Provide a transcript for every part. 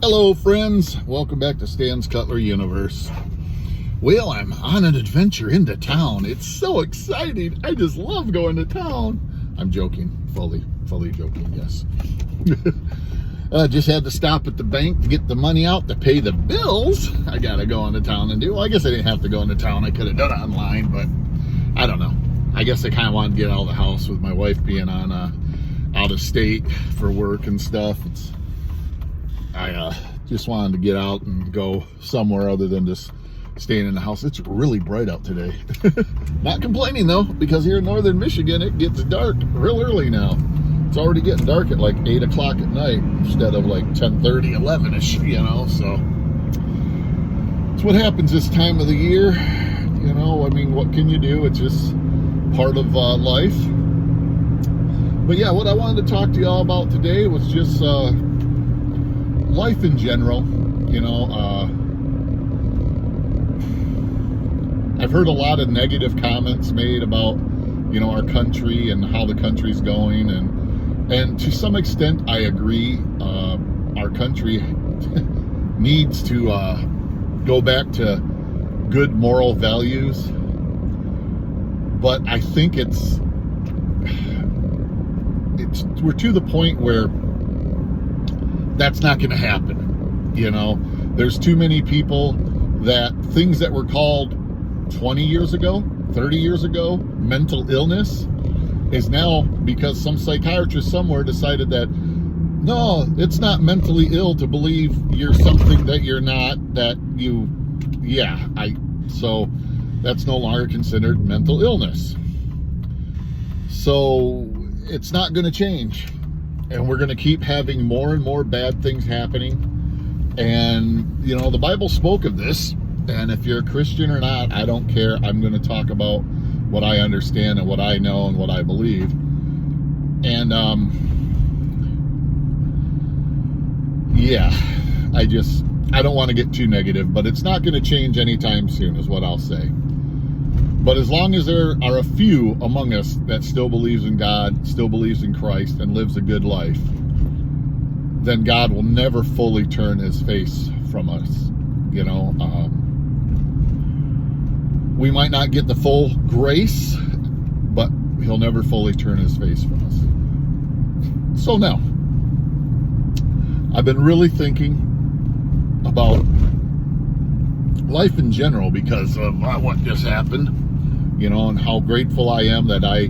Hello friends, welcome back to Stan's Cutlery Universe. Well, I'm on an adventure into town. It's so exciting. I just love going to town. I'm joking, fully joking, yes. I just had to stop at the bank to get the money out to pay the bills. I gotta go into town and do. Well, I guess I didn't have to go into town. I could have done it online, but I don't know. I guess I kind of wanted to get out of the house with my wife being on out of state for work and stuff. I just wanted to get out and go somewhere other than just staying in the house. It's really bright out today. Not complaining though, because here in northern Michigan it gets dark real early now. It's already getting dark at like 8 o'clock at night instead of like 10:30, 11ish, you know. So it's what happens this time of the year, you know. I mean, what can you do? It's just part of life. But yeah, what I wanted to talk to you all about today was just life in general. You know, I've heard a lot of negative comments made about, you know, our country and how the country's going, and to some extent I agree. Our country needs to go back to good moral values, but I think we're to the point where that's not going to happen. You know, there's too many people that things that were called 20 years ago, 30 years ago, mental illness, is now, because some psychiatrist somewhere decided that, no, it's not mentally ill to believe you're something that you're not, so that's no longer considered mental illness. So it's not going to change. And we're going to keep having more and more bad things happening. And, you know, the Bible spoke of this. And if you're a Christian or not, I don't care. I'm going to talk about what I understand and what I know and what I believe. And, I don't want to get too negative, but it's not going to change anytime soon is what I'll say. But as long as there are a few among us that still believes in God, still believes in Christ, and lives a good life, then God will never fully turn his face from us. You know, we might not get the full grace, but he'll never fully turn his face from us. So now, I've been really thinking about life in general because of what just happened. You know, and how grateful I am that I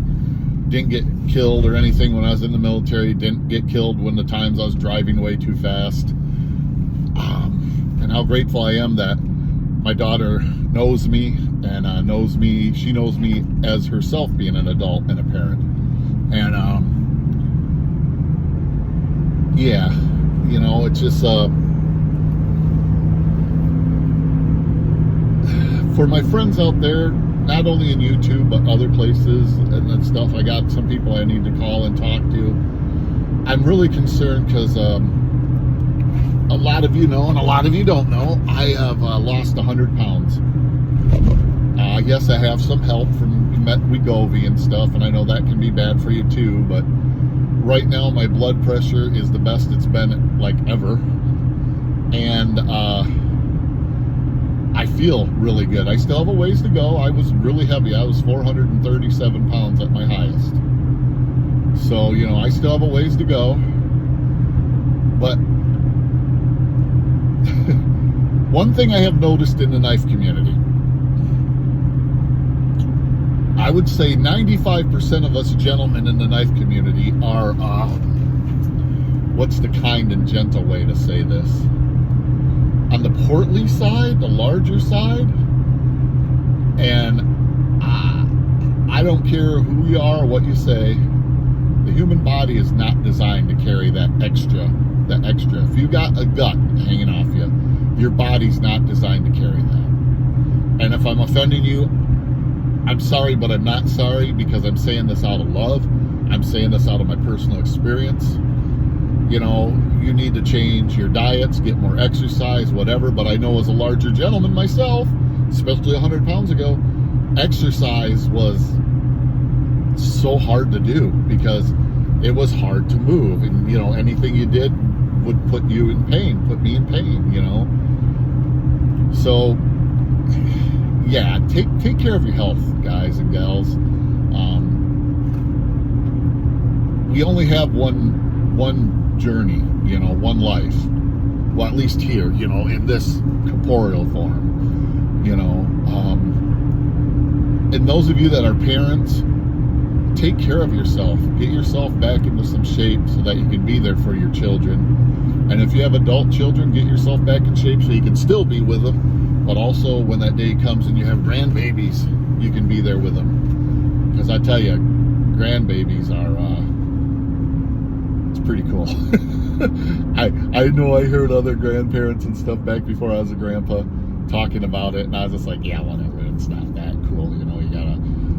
didn't get killed or anything when I was in the military, didn't get killed when the times I was driving way too fast. And how grateful I am that my daughter knows me and she knows me as herself being an adult and a parent. And, you know, it's just, for my friends out there, not only in YouTube, but other places and stuff. I got some people I need to call and talk to. I'm really concerned because a lot of you know, and a lot of you don't know, I have lost 100 pounds. Yes, I have some help from Wegovy and stuff, and I know that can be bad for you too, but right now my blood pressure is the best it's been like ever. And I feel really good. I still have a ways to go. I was really heavy. I was 437 pounds at my highest. So, you know, I still have a ways to go. But one thing I have noticed in the knife community, I would say 95% of us gentlemen in the knife community are, what's the kind and gentle way to say this? On the portly side, the larger side. And I don't care who you are or what you say, the human body is not designed to carry that extra. If you got a gut hanging off you, your body's not designed to carry that. And if I'm offending you, I'm sorry, but I'm not sorry, because I'm saying this out of love. I'm saying this out of my personal experience. You know, you need to change your diets, get more exercise, whatever. But I know as a larger gentleman myself, especially 100 pounds ago, exercise was so hard to do because it was hard to move. And, you know, anything you did would put you in pain, put me in pain, you know. So yeah, take care of your health, guys and gals. We only have one journey, you know, one life. Well, at least here, you know, in this corporeal form, you know. And those of you that are parents, take care of yourself. Get yourself back into some shape so that you can be there for your children. And if you have adult children, get yourself back in shape so you can still be with them. But also, when that day comes and you have grandbabies, you can be there with them. Because I tell you, grandbabies are, it's pretty cool. I know I heard other grandparents and stuff back before I was a grandpa talking about it, and I was just like, yeah, whatever, it's not that cool, you know. You got a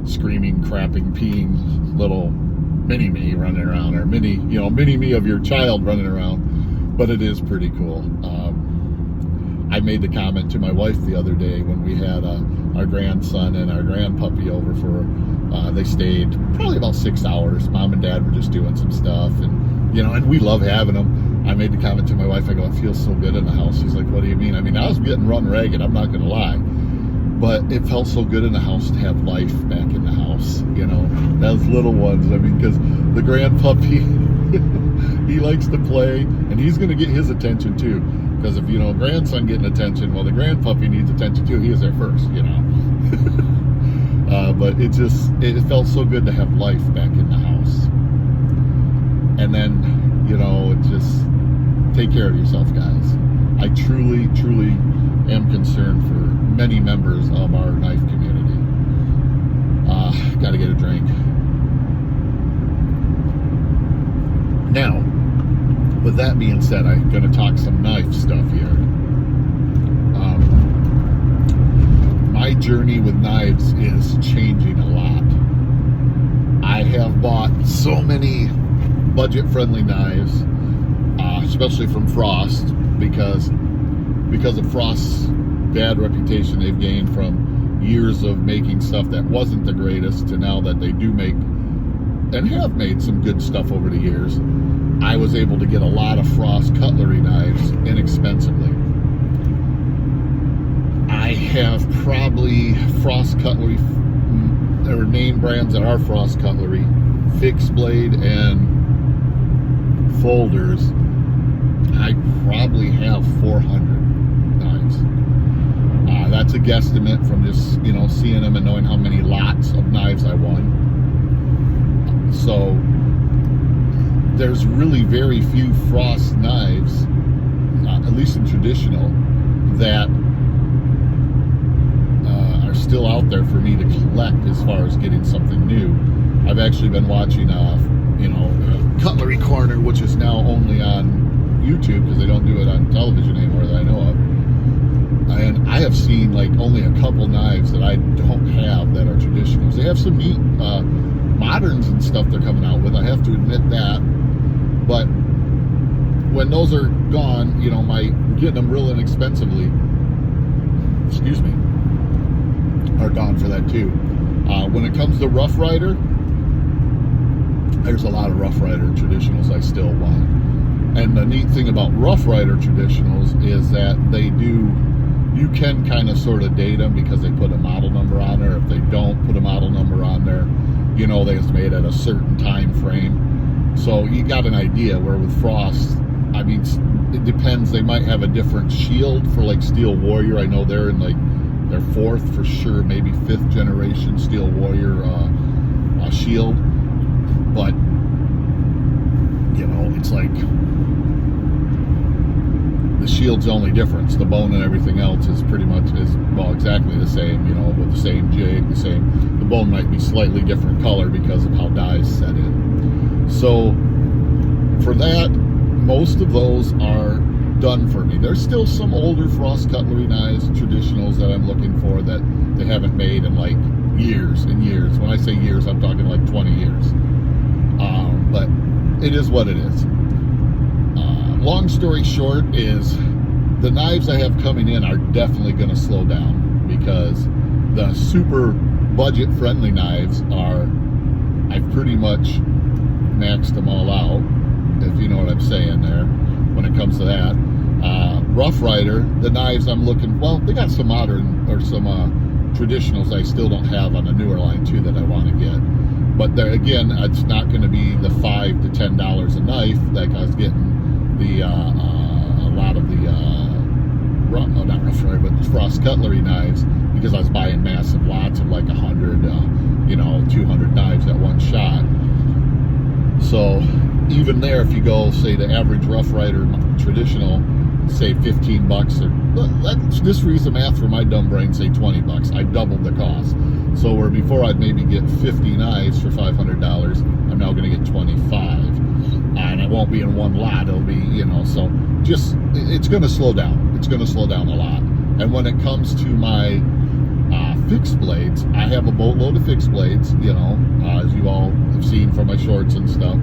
screaming, crapping, peeing little mini-me running around, or mini-me of your child running around, but it is pretty cool. I made the comment to my wife the other day when we had our grandson and our grandpuppy over for, they stayed probably about 6 hours. Mom and Dad were just doing some stuff, and, you know, and we love having them. I made the comment to my wife, I go, it feels so good in the house. She's like, what do you mean? I mean, I was getting run ragged, I'm not going to lie. But it felt so good in the house to have life back in the house, you know, those little ones. I mean, because the grandpuppy, he likes to play, and he's going to get his attention too. Because if, you know, grandson getting attention, well, the grandpuppy needs attention too. He is there first, you know. But it felt so good to have life back in the house. And then, you know, just take care of yourself, guys. I truly, truly am concerned for many members of our knife community. Gotta get a drink. Now, with that being said, I'm going to talk some knife stuff here. My journey with knives is changing a lot. I have bought so many budget-friendly knives, especially from Frost, because of Frost's bad reputation they've gained from years of making stuff that wasn't the greatest to now that they do make and have made some good stuff over the years. I was able to get a lot of Frost cutlery knives inexpensively. I have probably Frost cutlery, there are name brands that are Frost cutlery, fixed blade and folders. I probably have 400 knives. That's a guesstimate from just, you know, seeing them and knowing how many lots of knives I won. So there's really very few Frost knives, at least in traditional, that are still out there for me to collect as far as getting something new. I've actually been watching, Cutlery Corner, which is now only on YouTube because they don't do it on television anymore that I know of. And I have seen like only a couple knives that I don't have that are traditionals. They have some neat moderns and stuff they're coming out with, I have to admit that. But when those are gone, you know, my getting them real inexpensively, excuse me, are gone for that too. When it comes to Rough Rider, there's a lot of Rough Rider traditionals I still want. And the neat thing about Rough Rider traditionals is that they do, you can kind of sort of date them because they put a model number on there. If they don't put a model number on there, you know, they was made at a certain time frame. So you got an idea, where with Frost, I mean, it depends. They might have a different shield for like Steel Warrior. I know they're in like their 4th for sure, maybe 5th generation Steel Warrior shield. But, you know, it's like the shield's the only difference. The bone and everything else is pretty much exactly the same, you know, with the same jig, the same. The bone might be slightly different color because of how dyes set in. So for that, most of those are done for me. There's still some older Frost cutlery knives, traditionals, that I'm looking for that they haven't made in like years and years. When I say years, I'm talking like 20 years. But it is what it is. Long story short is the knives I have coming in are definitely going to slow down, because the super budget friendly knives I've pretty much maxed them all out, if you know what I'm saying there. when it comes to that. Rough Rider, the knives I'm looking, well, they got some modern or some traditionals I still don't have on the newer line too that I want to get. But there again, it's not going to be the $5 to $10 a knife like I was getting the a lot of the not Rough Rider, but Frost Cutlery knives, because I was buying massive lots of like 100, 200 knives at one shot. So even there, if you go, say, the average Rough Rider traditional, say $15, or let's just read the math for my dumb brain, say $20. I doubled the cost. So where before I'd maybe get 50 knives for $500, I'm now going to get 25, and it won't be in one lot. It'll be, so just it's going to slow down. It's going to slow down a lot. And when it comes to my fixed blades, I have a boatload of fixed blades. As you all have seen from my shorts and stuff.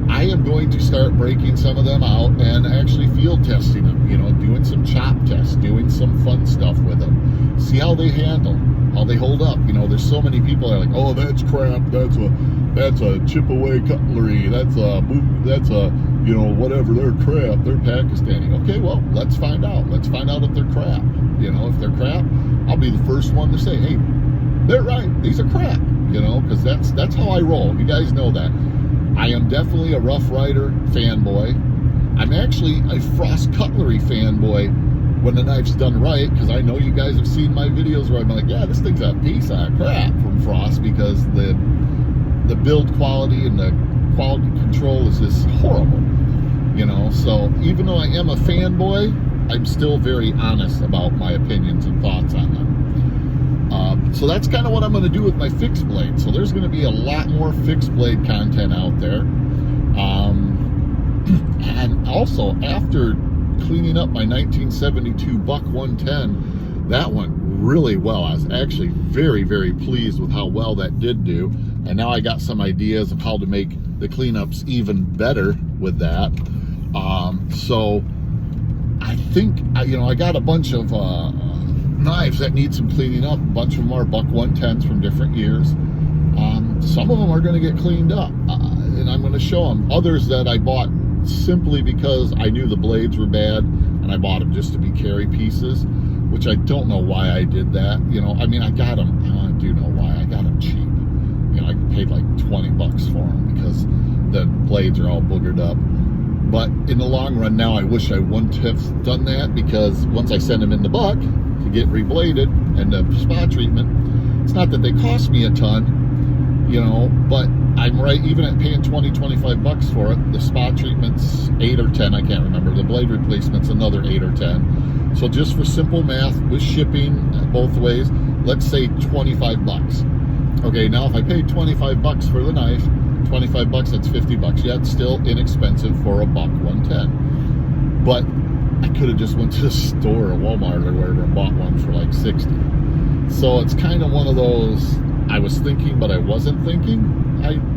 I am going to start breaking some of them out and actually field testing them, doing some chop tests, doing some fun stuff with them, see how they handle, how they hold up. There's so many people that are like, oh, that's crap, that's a chip away cutlery, that's a whatever, they're crap, they're Pakistani. Okay, well, let's find out if they're crap. If they're crap, I'll be the first one to say, hey, they're right, these are crap, because that's how I roll. You guys know that. I am definitely a Rough Rider fanboy. I'm actually a Frost Cutlery fanboy when the knife's done right, because I know you guys have seen my videos where I'm like, yeah, this thing's a piece of crap from Frost, because the build quality and the quality control is just horrible. So even though I am a fanboy, I'm still very honest about my opinions and thoughts on them. So that's kind of what I'm going to do with my fixed blade. So there's going to be a lot more fixed blade content out there. And also, after cleaning up my 1972 Buck 110, that went really well. I was actually very, very pleased with how well that did do. And now I got some ideas of how to make the cleanups even better with that. So I think, I got a bunch of knives that need some cleaning up. A bunch of them are Buck 110s from different years. Some of them are going to get cleaned up, and I'm going to show them. Others that I bought simply because I knew the blades were bad, and I bought them just to be carry pieces, which I don't know why I did that. I got them, I do know why. I got them cheap. I paid like $20 for them because the blades are all boogered up. But in the long run now, I wish I wouldn't have done that, because once I send them in the Buck to get rebladed and the spot treatment, it's not that they cost me a ton, but I'm right, even at paying $20-25 for it, the spot treatment's 8 or 10, I can't remember. The blade replacement's another 8 or 10. So just for simple math, with shipping both ways, let's say $25. Okay, now if I paid $25 for the knife, $25, that's $50. Yeah, it's still inexpensive for a Buck 110. But I could have just went to the store or Walmart or wherever and bought one for like $60. So it's kind of one of those, I was thinking, but I wasn't thinking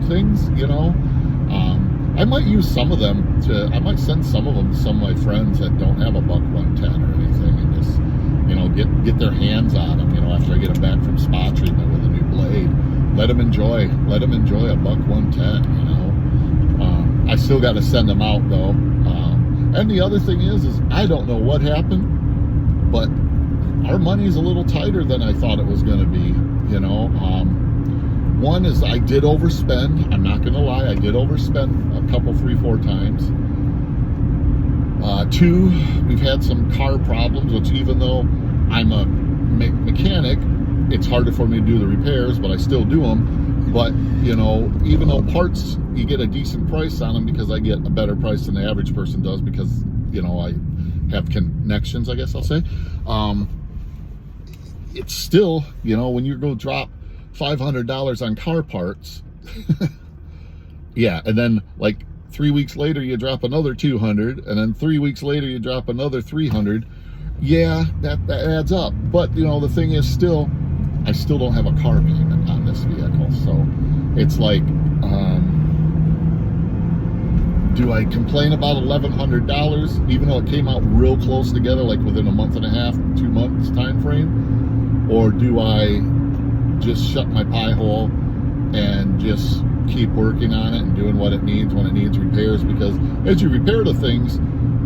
things, I might use some of them I might send some of them to some of my friends that don't have a Buck 110 or anything, and just, get their hands on them, after I get them back from spot treatment with a new blade. Let them enjoy a Buck 110, I still got to send them out though. And the other thing is I don't know what happened, but our money's a little tighter than I thought it was going to be, One is I did overspend. I'm not going to lie. I did overspend a couple, 3-4 times. 2, we've had some car problems, which even though I'm a mechanic, it's harder for me to do the repairs, but I still do them. But, even though parts, you get a decent price on them, because I get a better price than the average person does, because, I have connections, I guess I'll say. It's still, when you go drop $500 on car parts, yeah, and then like 3 weeks later you drop another 200, and then 3 weeks later you drop another 300. Yeah, that adds up. But the thing is, I still don't have a car payment on this vehicle, so it's like, do I complain about $1,100 even though it came out real close together, like within a month and a half, 2 months time frame? Or do I just shut my pie hole and just keep working on it and doing what it needs when it needs repairs? Because as you repair the things,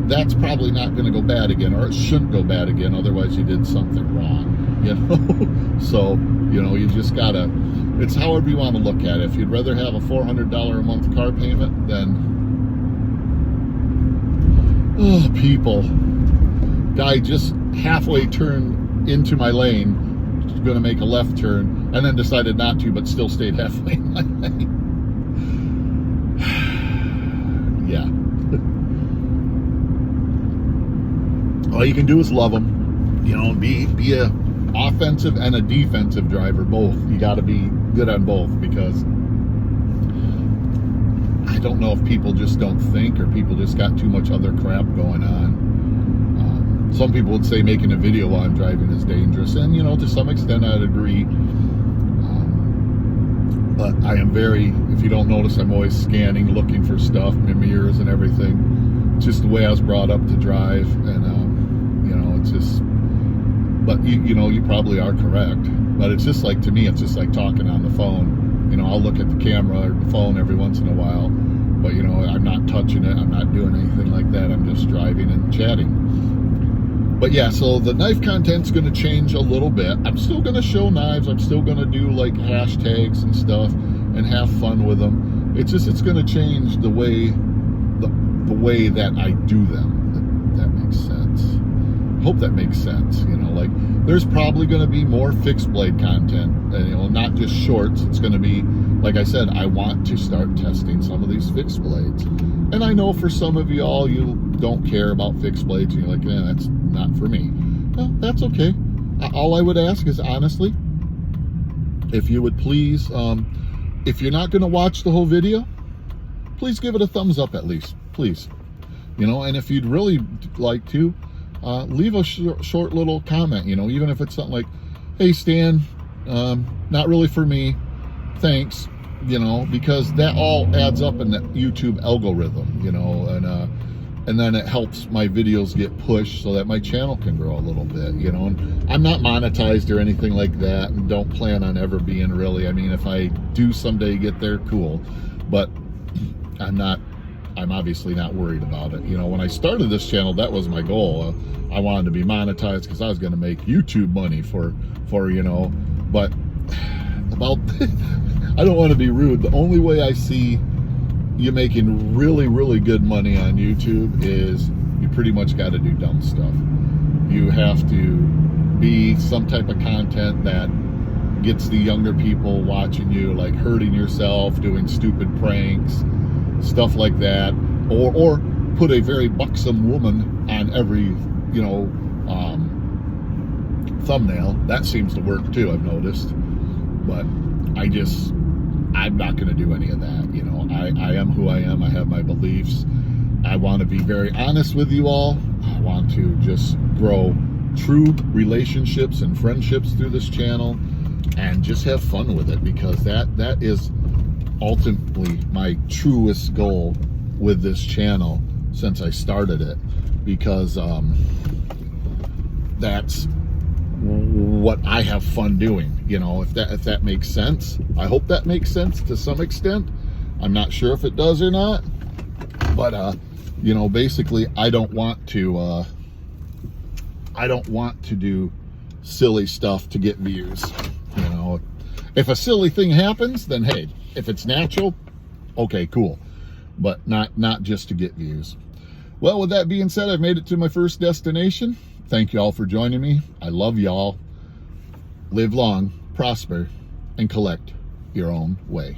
that's probably not going to go bad again, or it shouldn't go bad again. Otherwise, you did something wrong, you know. So, you know, you just gotta. It's however you want to look at it. If you'd rather have a $400 a month car payment, then people, guy just halfway turned into my lane, going to make a left turn, and then decided not to, but still stayed halfway in my lane. Yeah. All you can do is love them, you know, be a offensive and a defensive driver, both. You got to be good on both, because I don't know if people just don't think, or people just got too much other crap going on. Some people would say making a video while I'm driving is dangerous, and you know, to some extent I'd agree. But I am very, if you don't notice, I'm always scanning, looking for stuff, mirrors and everything. Just the way I was brought up to drive, and you know, it's just. But you know, you probably are correct. But it's just like, to me, it's just like talking on the phone. You know, I'll look at the camera or the phone every once in a while, but you know, I'm not touching it. I'm not doing anything like that. I'm just driving and chatting. But yeah, so the knife content's going to change a little bit. I'm still going to show knives. I'm still going to do like hashtags and stuff and have fun with them. It's just, it's going to change the way that I do them. That makes sense. Hope that makes sense. You know, like, there's probably going to be more fixed blade content, and you know, not just shorts. It's going to be, like I said, I want to start testing some of these fixed blades. And I know for some of y'all, you don't care about fixed blades, and you're like, that's not for me. Well, that's okay. All I would ask is, honestly, if you would please, if you're not going to watch the whole video, please give it a thumbs up at least, please. You know, and if you'd really like to, leave a short little comment, you know, even if it's something like, hey Stan, not really for me, thanks, you know, because that all adds up in the YouTube algorithm, you know, and then it helps my videos get pushed so that my channel can grow a little bit, you know. And I'm not monetized or anything like that, and don't plan on ever being, really. I mean, if I do someday get there, cool, but I'm obviously not worried about it. You know, when I started this channel, that was my goal. I wanted to be monetized because I was going to make YouTube money for you know, but about, I don't want to be rude. The only way I see you making really, really good money on YouTube is you pretty much got to do dumb stuff. You have to be some type of content that gets the younger people watching you, like hurting yourself, doing stupid pranks, stuff like that, or put a very buxom woman on every, you know, thumbnail. That seems to work too, I've noticed. But I'm not going to do any of that. You know, I am who I am. I have my beliefs. I want to be very honest with you all. I want to just grow true relationships and friendships through this channel, and just have fun with it, because that is ultimately my truest goal with this channel since I started it, because that's what I have fun doing, you know, if that makes sense. I hope that makes sense to some extent. I'm not sure if it does or not, but you know, basically I don't want to do silly stuff to get views. You know, if a silly thing happens, then hey, if it's natural, okay, cool, but not just to get views. Well, with that being said, I've made it to my first destination. Thank you all for joining me. I love y'all. Live long, prosper, and collect your own way.